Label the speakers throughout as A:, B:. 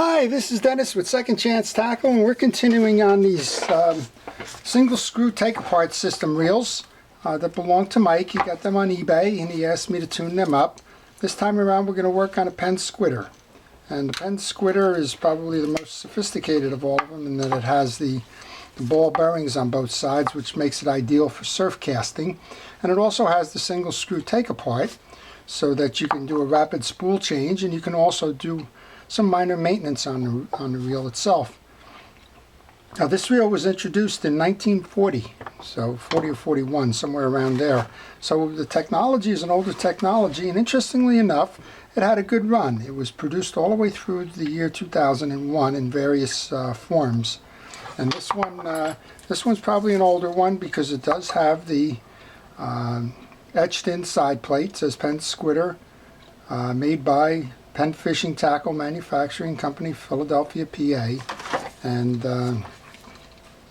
A: Hi, this is Dennis with Second Chance Tackle, and we're continuing on these single screw take-apart system reels that belong to Mike. He got them on eBay and he asked me to tune them up. This time around we're going to work on a Penn Squidder. And the Penn Squidder is probably the most sophisticated of all of them in that it has the ball bearings on both sides, which makes it ideal for surf casting. And it also has the single screw take-apart so that you can do a rapid spool change, and you can also do some minor maintenance on the reel itself. Now this reel was introduced in 1940, so 40 or 41, somewhere around there. So the technology is an older technology, and interestingly enough, it had a good run. It was produced all the way through the year 2001 in various forms. And this one's probably an older one because it does have the etched in side plate. It says Penn Squidder, made by Penn Fishing Tackle Manufacturing Company, Philadelphia, PA. And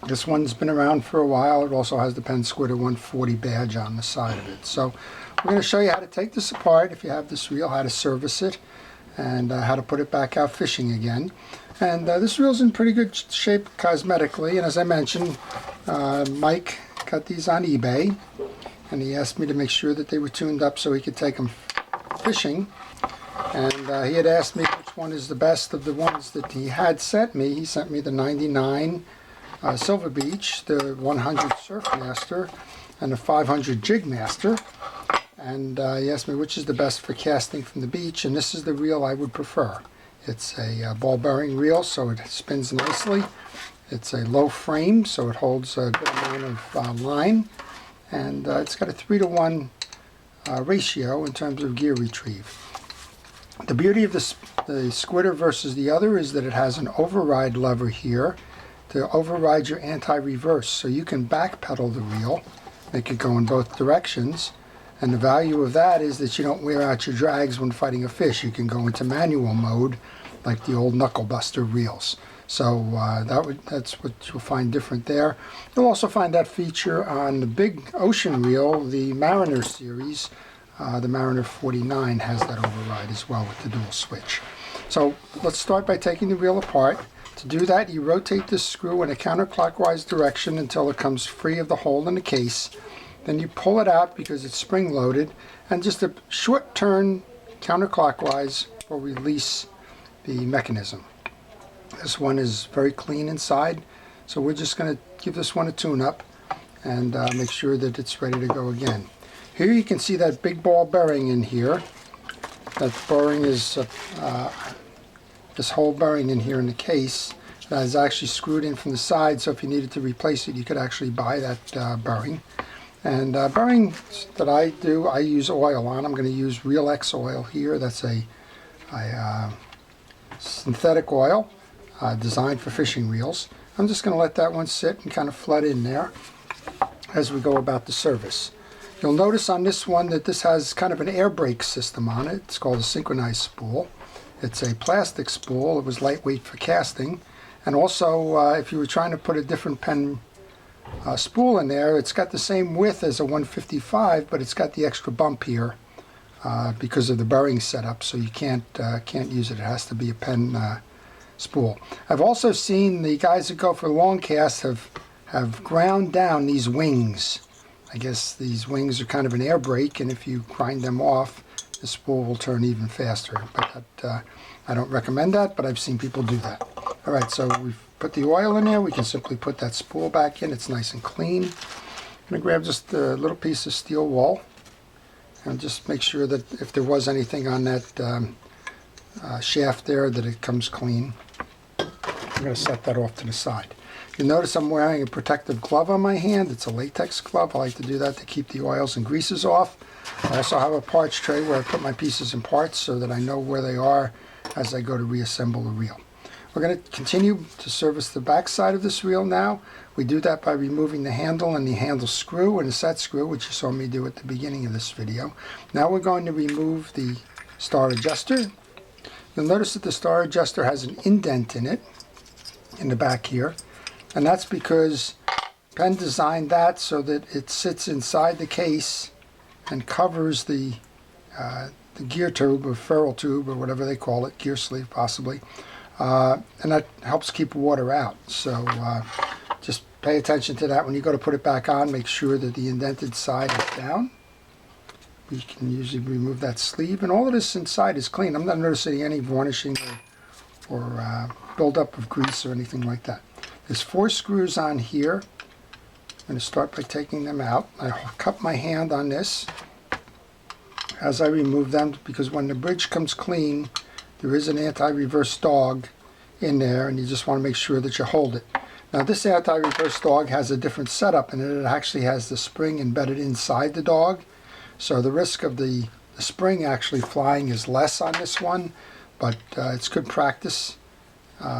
A: this one's been around for a while. It also has the Penn Squidder 140 badge on the side of it. So we're going to show you how to take this apart if you have this reel, how to service it, and how to put it back out fishing again. And this reel's in pretty good shape cosmetically, and as I mentioned, Mike got these on eBay, and he asked me to make sure that they were tuned up so he could take them fishing. And he had asked me which one is the best of the ones that he had sent me. He sent me the 99 Silver Beach, the 100 Surfmaster, and the 500 Jig Master. And he asked me which is the best for casting from the beach, and this is the reel I would prefer. It's a ball bearing reel, so it spins nicely. It's a low frame, so it holds a good amount of line. And it's got a 3-to-1 ratio in terms of gear retrieve. The beauty of the Squidder versus the other is that it has an override lever here to override your anti-reverse. So you can backpedal the reel, make it go in both directions. And the value of that is that you don't wear out your drags when fighting a fish. You can go into manual mode like the old knuckle buster reels. So that's what you'll find different there. You'll also find that feature on the big ocean reel, the Mariner series. The Mariner 49 has that override as well with the dual switch. So let's start by taking the reel apart. To do that, you rotate this screw in a counterclockwise direction until it comes free of the hole in the case. Then you pull it out because it's spring loaded, and just a short turn counterclockwise will release the mechanism. This one is very clean inside, so we're just going to give this one a tune-up and make sure that it's ready to go again. Here you can see that big ball bearing in here. That bearing is this whole bearing in here in the case that is actually screwed in from the side, so if you needed to replace it, you could actually buy that bearing. And bearing that I do, I use oil on. I'm going to use Real X oil here. That's a synthetic oil designed for fishing reels. I'm just going to let that one sit and kind of flood in there as we go about the service. You'll notice on this one that this has kind of an air brake system on it. It's called a synchronized spool. It's a plastic spool. It was lightweight for casting. And also, if you were trying to put a different Penn spool in there, it's got the same width as a 155, but it's got the extra bump here because of the bearing setup, so you can't use it. It has to be a Penn spool. I've also seen the guys that go for long casts have ground down these wings. I guess these wings are kind of an air brake, and if you grind them off, the spool will turn even faster. But I don't recommend that, but I've seen people do that. All right, so we've put the oil in there. We can simply put that spool back in. It's nice and clean. I'm going to grab just a little piece of steel wool and just make sure that if there was anything on that shaft there, that it comes clean. I'm going to set that off to the side. You notice I'm wearing a protective glove on my hand. It's a latex glove. I like to do that to keep the oils and greases off. I also have a parts tray where I put my pieces in parts so that I know where they are as I go to reassemble the reel. We're going to continue to service the back side of this reel now. We do that by removing the handle and the handle screw and the set screw, which you saw me do at the beginning of this video. Now we're going to remove the star adjuster. You'll notice that the star adjuster has an indent in it, in the back here. And that's because Penn designed that so that it sits inside the case and covers the gear tube or ferrule tube or whatever they call it, gear sleeve possibly, and that helps keep water out. So just pay attention to that when you go to put it back on. Make sure that the indented side is down. We can usually remove that sleeve, and all of this inside is clean. I'm not noticing any varnishing or buildup of grease or anything like that. There's 4 screws on here. I'm going to start by taking them out. I cup my hand on this as I remove them, because when the bridge comes clean, there is an anti-reverse dog in there, and you just want to make sure that you hold it. Now this anti-reverse dog has a different setup in it. It actually has the spring embedded inside the dog, so the risk of the spring actually flying is less on this one, but it's good practice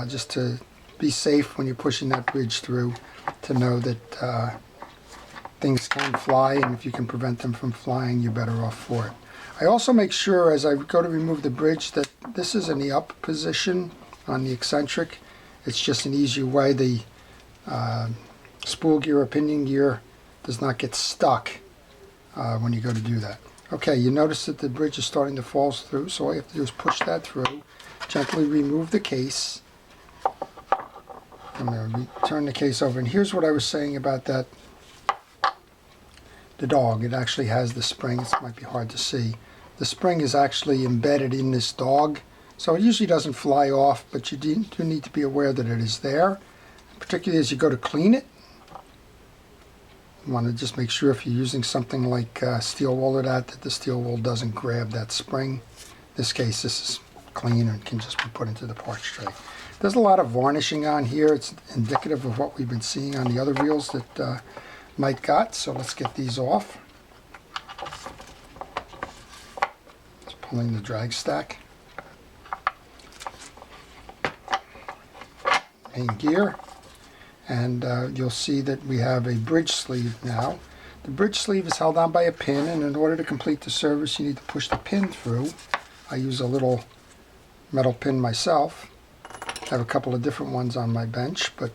A: just to be safe when you're pushing that bridge through, to know that things can fly, and if you can prevent them from flying, you're better off for it. I also make sure as I go to remove the bridge that this is in the up position on the eccentric. It's just an easier way. The spool gear or pinion gear does not get stuck when you go to do that. Okay, you notice that the bridge is starting to fall through, so all you have to do is push that through, gently remove the case. I'm going to turn the case over, and here's what I was saying about that. The dog, it actually has the spring. It might be hard to see. The spring is actually embedded in this dog, so it usually doesn't fly off, but you do need to be aware that it is there, particularly as you go to clean it. You want to just make sure, if you're using something like steel wool or that the steel wool doesn't grab that spring. In this case, this is clean and can just be put into the parts tray. There's a lot of varnishing on here. It's indicative of what we've been seeing on the other reels that Mike got. So let's get these off. Just pulling the drag stack. Main gear. And you'll see that we have a bridge sleeve now. The bridge sleeve is held on by a pin, and in order to complete the service, you need to push the pin through. I use a little metal pin myself. I have a couple of different ones on my bench, but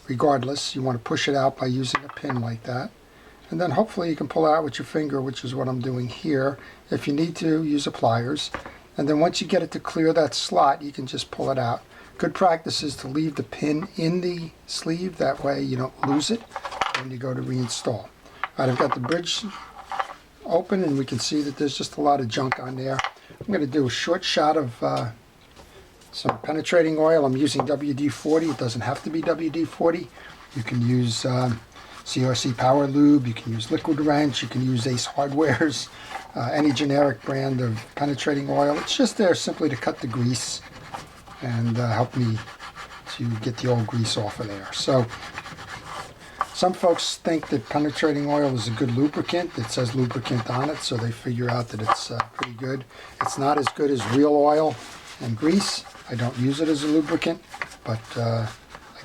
A: regardless, you want to push it out by using a pin like that. And then hopefully you can pull it out with your finger, which is what I'm doing here. If you need to, use a pliers. And then once you get it to clear that slot, you can just pull it out. Good practice is to leave the pin in the sleeve. That way you don't lose it when you go to reinstall. All right, I've got the bridge open, and we can see that there's just a lot of junk on there. I'm going to do a short shot of some penetrating oil. I'm using WD-40. It doesn't have to be WD-40. You can use CRC Power Lube. You can use Liquid Wrench. You can use Ace Hardware's, any generic brand of penetrating oil. It's just there simply to cut the grease and help me to get the old grease off of there. So some folks think that penetrating oil is a good lubricant. It says lubricant on it, so they figure out that it's pretty good. It's not as good as real oil and grease. I don't use it as a lubricant, but I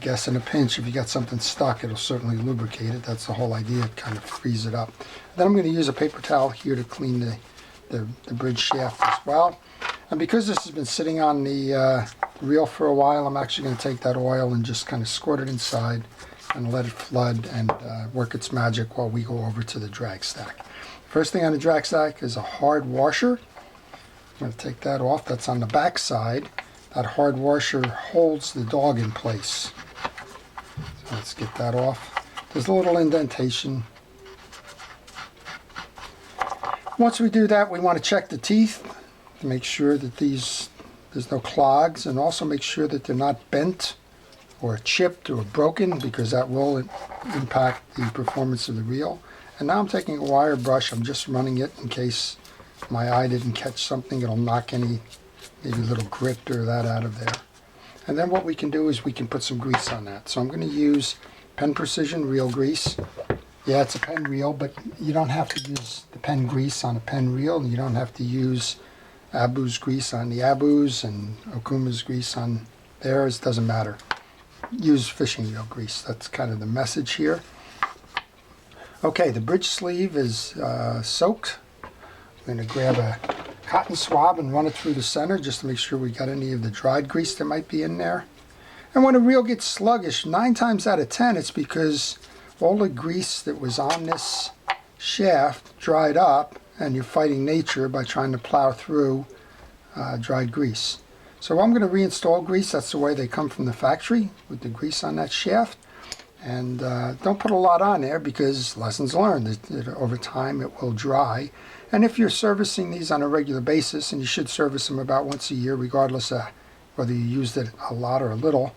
A: guess in a pinch, if you got something stuck, it'll certainly lubricate it. That's the whole idea. It kind of frees it up. Then I'm going to use a paper towel here to clean the bridge shaft as well. And because this has been sitting on the reel for a while, I'm actually going to take that oil and just kind of squirt it inside and let it flood and work its magic while we go over to the drag stack. First thing on the drag stack is a hard washer. I'm going to take that off. That's on the back side. That hard washer holds the dog in place. So let's get that off. There's a little indentation. Once we do that, we want to check the teeth to make sure that there's no clogs, and also make sure that they're not bent or chipped or broken, because that will impact the performance of the reel. And now I'm taking a wire brush. I'm just running it in case my eye didn't catch something. It'll knock any maybe little grit or that out of there. And then what we can do is we can put some grease on that. So I'm going to use Penn Precision reel grease. Yeah, it's a Penn reel, but you don't have to use the Penn grease on a Penn reel. You don't have to use Abu's grease on the Abu's and Okuma's grease on theirs. It doesn't matter. Use fishing reel grease. That's kind of the message here. Okay, the bridge sleeve is soaked. I'm going to grab a cotton swab and run it through the center just to make sure we got any of the dried grease that might be in there. And when a reel gets sluggish, 9 times out of 10, it's because all the grease that was on this shaft dried up, and you're fighting nature by trying to plow through dried grease. So I'm going to reinstall grease. That's the way they come from the factory, with the grease on that shaft. And don't put a lot on there because lessons learned. Over time it will dry. And if you're servicing these on a regular basis, and you should service them about once a year regardless of whether you used it a lot or a little,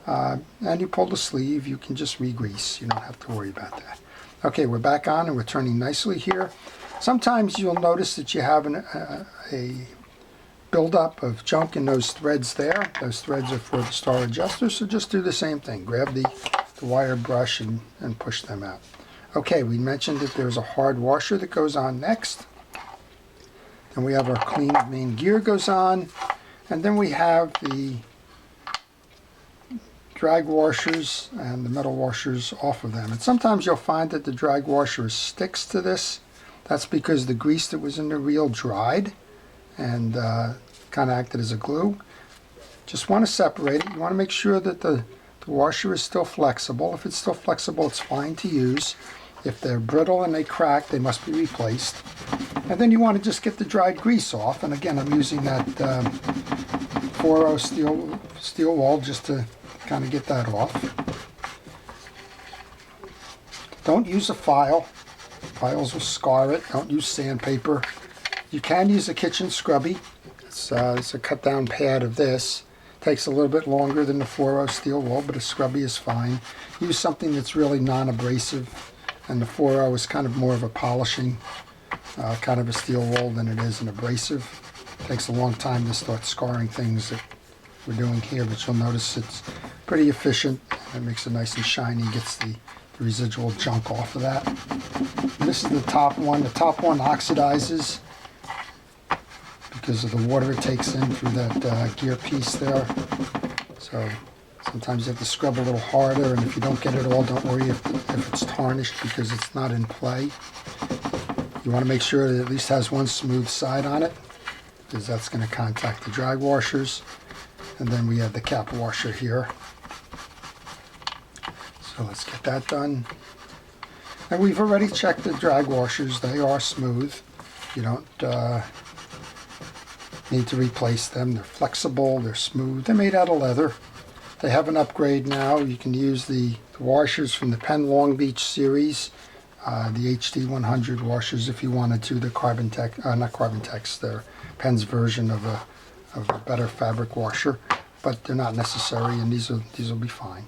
A: and you pull the sleeve, you can just re-grease. You don't have to worry about that. Okay, we're back on and we're turning nicely here. Sometimes you'll notice that you have a buildup of junk in those threads there. Those threads are for the star adjusters, so just do the same thing. Grab the wire brush and push them out. Okay, we mentioned that there's a hard washer that goes on next. Then we have our clean main gear goes on. And then we have the drag washers and the metal washers off of them. And sometimes you'll find that the drag washer sticks to this. That's because the grease that was in the reel dried and kind of acted as a glue. Just want to separate it. You want to make sure that the washer is still flexible. If it's still flexible, it's fine to use. If they're brittle and they crack, they must be replaced. And then you want to just get the dried grease off. And again, I'm using that 4-0 steel wool just to kind of get that off. Don't use a file. Files will scar it. Don't use sandpaper. You can use a kitchen scrubby. It's a cut down pad of this. Takes a little bit longer than the 4-0 steel wool, but a scrubby is fine. Use something that's really non-abrasive, and the 4-0 is kind of more of a polishing kind of a steel wool than it is an abrasive. Takes a long time to start scarring things that we're doing here, but you'll notice it's pretty efficient. It makes it nice and shiny, gets the residual junk off of that. And this is the top one. The top one oxidizes because of the water it takes in through that gear piece there. So sometimes you have to scrub a little harder, and if you don't get it all, don't worry if it's tarnished because it's not in play. You want to make sure that it at least has one smooth side on it, because that's going to contact the drag washers. And then we have the cap washer here. So let's get that done. And we've already checked the drag washers. They are smooth. You don't need to replace them. They're flexible, they're smooth. They're made out of leather. They have an upgrade now. You can use the washers from the Penn Long Beach series, the HD 100 washers if you wanted to. They're not Carbon Tex, they're Penn's version of a better fabric washer, but they're not necessary, and these will be fine.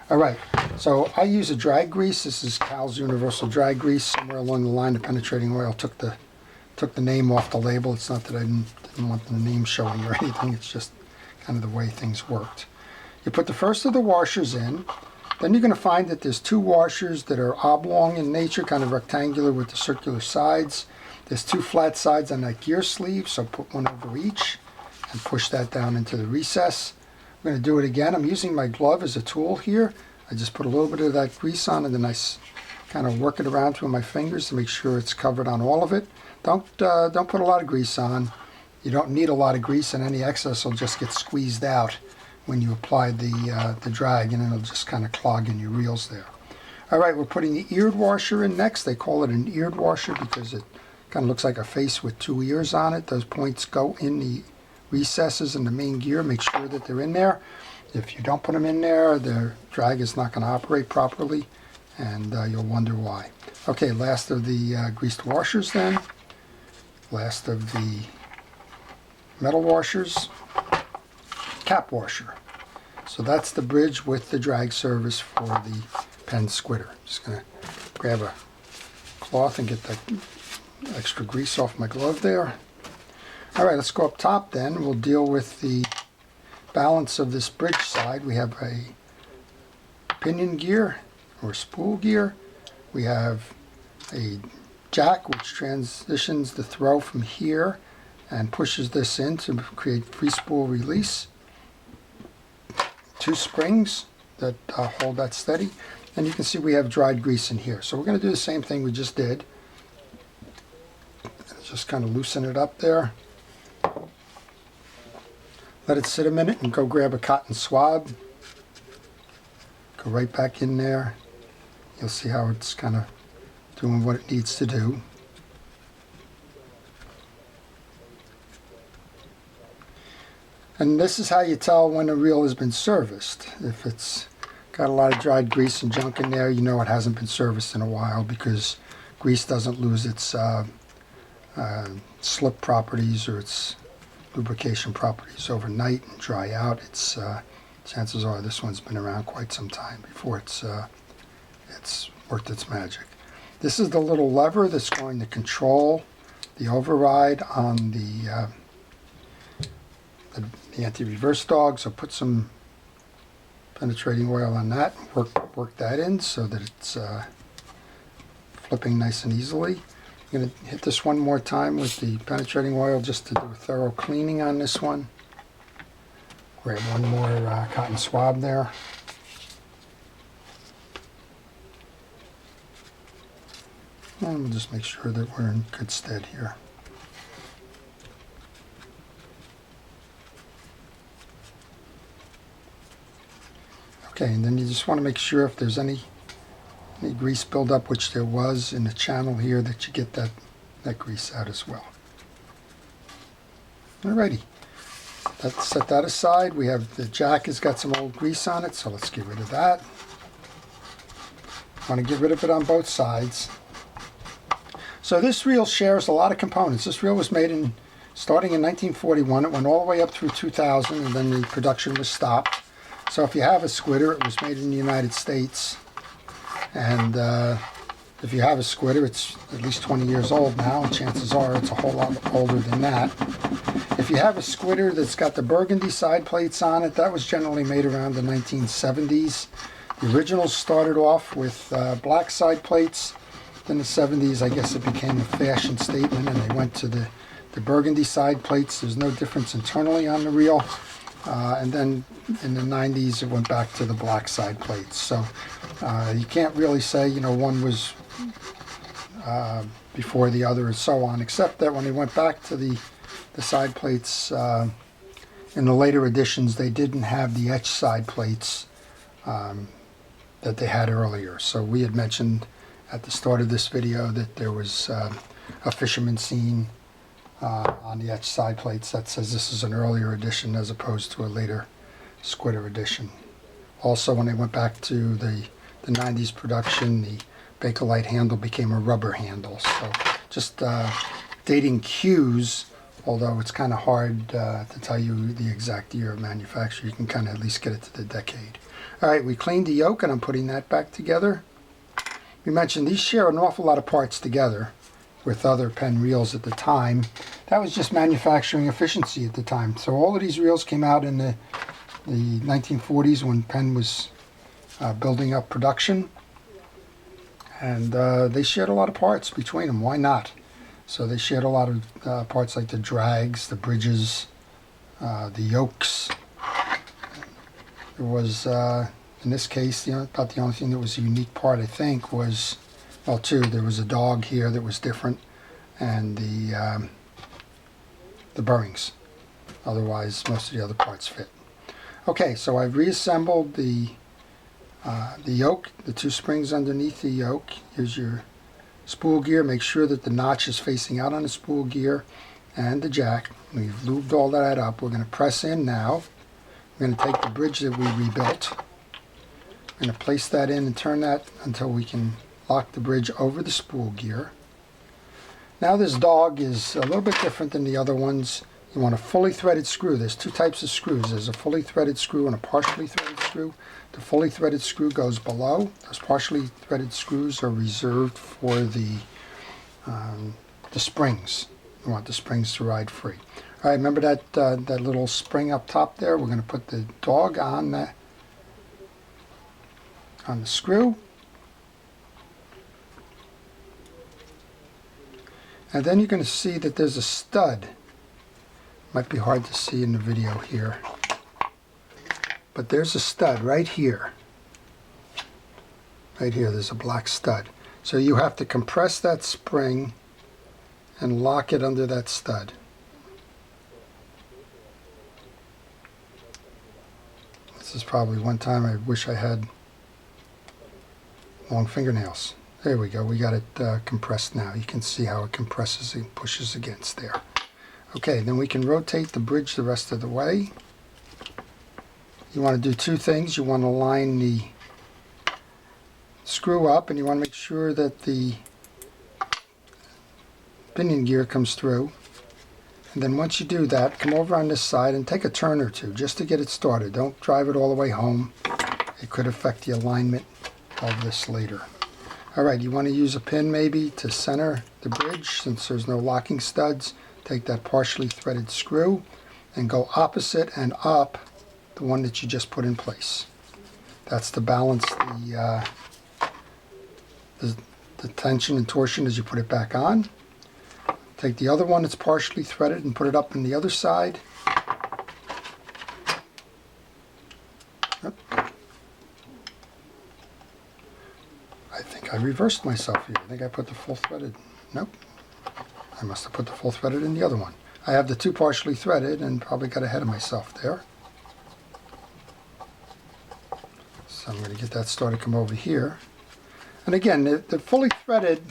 A: All right, so I use a drag grease. This is Cal's Universal Drag Grease. Somewhere along the line, the penetrating oil took the name off the label. It's not that I didn't want the name showing or anything. It's just kind of the way things worked. You put the first of the washers in. Then you're going to find that there's two washers that are oblong in nature, kind of rectangular with the circular sides. There's two flat sides on that gear sleeve, so put one over each and push that down into the recess. I'm going to do it again. I'm using my glove as a tool here. I just put a little bit of that grease on and then I kind of work it around through my fingers to make sure it's covered on all of it. Don't put a lot of grease on. You don't need a lot of grease, and any excess will just get squeezed out when you apply the drag, and it'll just kind of clog in your reels there. All right, we're putting the eared washer in next. They call it an eared washer because it kind of looks like a face with two ears on it. Those points go in the recesses in the main gear. Make sure that they're in there. If you don't put them in there, the drag is not going to operate properly, and you'll wonder why. Okay, last of the greased washers then. Last of the metal washers. Cap washer. So that's the bridge with the drag service for the Penn Squidder. Just going to grab a cloth and get that extra grease off my glove there. All right, let's go up top then. We'll deal with the balance of this bridge side. We have a pinion gear or spool gear. We have a jack which transitions the throw from here and pushes this in to create free spool release. Two springs that hold that steady. And you can see we have dried grease in here. So we're going to do the same thing we just did. Just kind of loosen it up there. Let it sit a minute and go grab a cotton swab. Go right back in there. You'll see how it's kind of doing what it needs to do. And this is how you tell when a reel has been serviced. If it's got a lot of dried grease and junk in there, you know it hasn't been serviced in a while, because grease doesn't lose its slip properties or its lubrication properties overnight and dry out. It's chances are this one's been around quite some time before it's worked its magic. This is the little lever that's going to control the override on the anti-reverse dog. So put some penetrating oil on that, work that in so that it's flipping nice and easily. I'm going to hit this one more time with the penetrating oil just to do a thorough cleaning on this one. Grab one more cotton swab there. And we'll just make sure that we're in good stead here. Okay, and then you just want to make sure if there's any grease buildup, which there was in the channel here, that you get that grease out as well. Alrighty, let's set that aside. We have the jack has got some old grease on it, so let's get rid of that. Want to get rid of it on both sides. So this reel shares a lot of components. This reel was made starting in 1941. It went all the way up through 2000, and then the production was stopped. So if you have a Squidder, it was made in the United States. And if you have a Squidder, it's at least 20 years old now, and chances are it's a whole lot older than that. If you have a Squidder that's got the burgundy side plates on it, that was generally made around the 1970s. The originals started off with black side plates. In the 70s, I guess it became a fashion statement, and they went to the burgundy side plates. There's no difference internally on the reel. And then in the 90s, it went back to the black side plates. So you can't really say, you know, one was before the other and so on, except that when they went back to the side plates in the later editions, they didn't have the etched side plates that they had earlier. So we had mentioned at the start of this video that there was a fisherman scene on the etched side plates that says this is an earlier edition as opposed to a later Squidder edition. Also, when they went back to the 90s production, the Bakelite handle became a rubber handle. So just dating cues, although it's kind of hard to tell you the exact year of manufacture, you can kind of at least get it to the decade. All right, we cleaned the yoke, and I'm putting that back together. We mentioned these share an awful lot of parts together with other Penn reels at the time. That was just manufacturing efficiency at the time. So all of these reels came out in the 1940s when Penn was building up production. And they shared a lot of parts between them. Why not? So they shared a lot of parts like the drags, the bridges, the yokes. There was, in this case, about the only thing that was a unique part, I think, was, well, two. There was a dog here that was different, and the bearings. Otherwise, most of the other parts fit. Okay, so I've reassembled the yoke, the two springs underneath the yoke. Here's your spool gear. Make sure that the notch is facing out on the spool gear and the jack. We've lubed all that up. We're going to press in now. We're going to take the bridge that we rebuilt. We're going to place that in and turn that until we can lock the bridge over the spool gear. Now this dog is a little bit different than the other ones. You want a fully threaded screw. There's two types of screws. There's a fully threaded screw and a partially threaded screw. The fully threaded screw goes below. Those partially threaded screws are reserved for the springs. You want the springs to ride free. All right, remember that little spring up top there? We're going to put the dog on the screw. And then you're going to see that there's a stud. Might be hard to see in the video here. But there's a stud right here. Right here, there's a black stud. So you have to compress that spring and lock it under that stud. This is probably one time I wish I had long fingernails. There we go. We got it compressed now. You can see how it compresses and pushes against there. Okay, then we can rotate the bridge the rest of the way. You want to do two things. You want to line the screw up, and you want to make sure that the pinion gear comes through. And then once you do that, come over on this side and take a turn or two just to get it started. Don't drive it all the way home. It could affect the alignment of this later. Alright, you want to use a pin maybe to center the bridge since there's no locking studs. Take that partially threaded screw and go opposite and up the one that you just put in place. That's to balance the tension and torsion as you put it back on. Take the other one that's partially threaded and put it up in the other side. Yep. I think I reversed myself here. I think I put the full threaded. Nope. I must have put the full threaded in the other one. I have the two partially threaded and probably got ahead of myself there. So I'm going to get that started, come over here. And again, the fully threaded,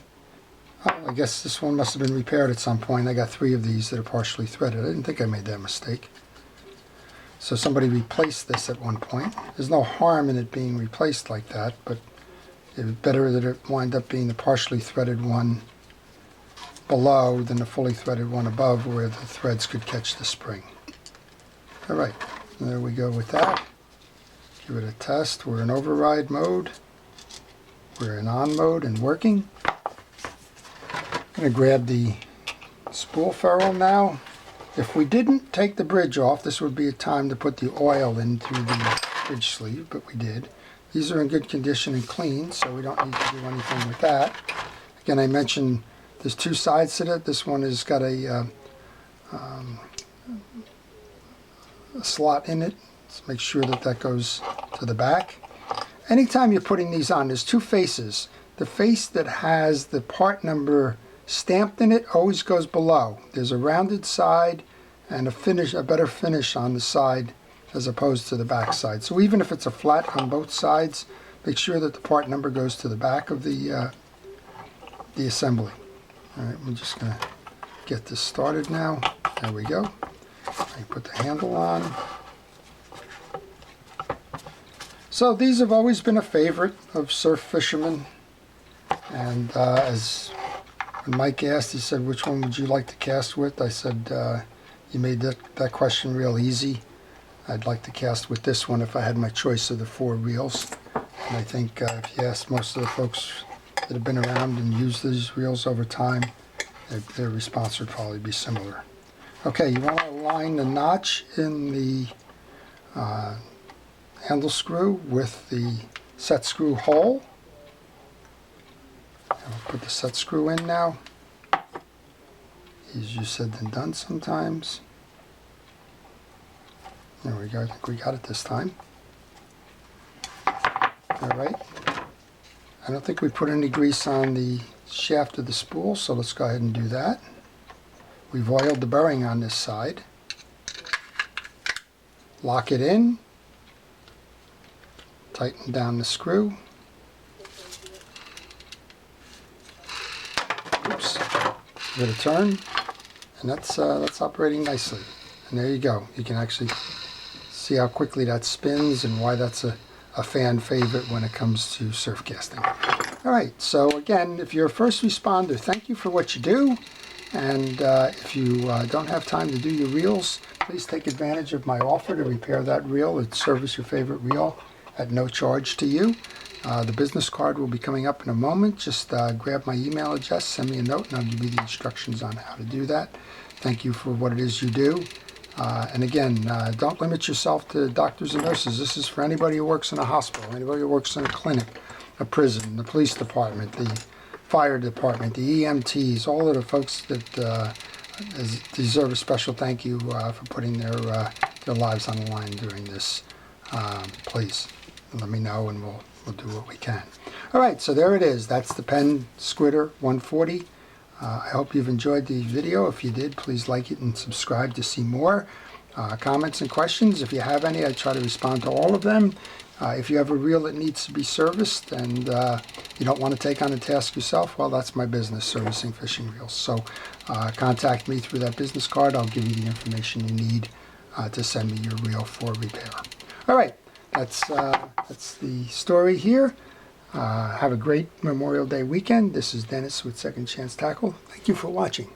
A: I guess this one must have been repaired at some point. I got 3 of these that are partially threaded. I didn't think I made that mistake. So somebody replaced this at one point. There's no harm in it being replaced like that, but it was better that it wind up being the partially threaded one below than the fully threaded one above where the threads could catch the spring. Alright, there we go with that. Give it a test. We're in override mode. We're in on mode and working. I'm going to grab the spool ferrule now. If we didn't take the bridge off, this would be a time to put the oil in through the bridge sleeve, but we did. These are in good condition and clean, so we don't need to do anything with that. Again, I mentioned there's 2 sides to it. This one has got a slot in it. Let's make sure that that goes to the back. Anytime you're putting these on, there's 2 faces. The face that has the part number stamped in it always goes below. There's a rounded side and a better finish on the side as opposed to the back side. So even if it's a flat on both sides, make sure that the part number goes to the back of the assembly. Alright, we're just going to get this started now. There we go. I put the handle on. So these have always been a favorite of surf fishermen, and as when Mike asked, he said, which one would you like to cast with? I said, you made that question real easy. I'd like to cast with this one if I had my choice of the 4 reels. And I think if you ask most of the folks that have been around and used these reels over time, their response would probably be similar. Okay, you want to align the notch in the handle screw with the set screw hole. I'll put the set screw in now. Easier said than done sometimes. There we go. I think we got it this time. Alright. I don't think we put any grease on the shaft of the spool, so let's go ahead and do that. We've oiled the bearing on this side. Lock it in. Tighten down the screw. Oops. Give it a turn. And that's operating nicely. And there you go. You can actually see how quickly that spins and why that's a fan favorite when it comes to surf casting. Alright, so again, if you're a first responder, thank you for what you do. And if you don't have time to do your reels, please take advantage of my offer to repair that reel and service your favorite reel at no charge to you. The business card will be coming up in a moment. Just grab my email address, send me a note, and I'll give you the instructions on how to do that. Thank you for what it is you do. And again, don't limit yourself to doctors and nurses. This is for anybody who works in a hospital, anybody who works in a clinic, a prison, the police department, the fire department, the EMTs, all of the folks that deserve a special thank you for putting their lives on the line during this. Please let me know and we'll do what we can. All right, so there it is. That's the Penn Squidder 140. I hope you've enjoyed the video. If you did, please like it and subscribe to see more. Comments and questions, if you have any, I try to respond to all of them. If you have a reel that needs to be serviced and you don't want to take on the task yourself, well, that's my business, servicing fishing reels. So contact me through that business card. I'll give you the information you need to send me your reel for repair. All right, that's the story here. Have a great Memorial Day weekend. This is Dennis with Second Chance Tackle. Thank you for watching.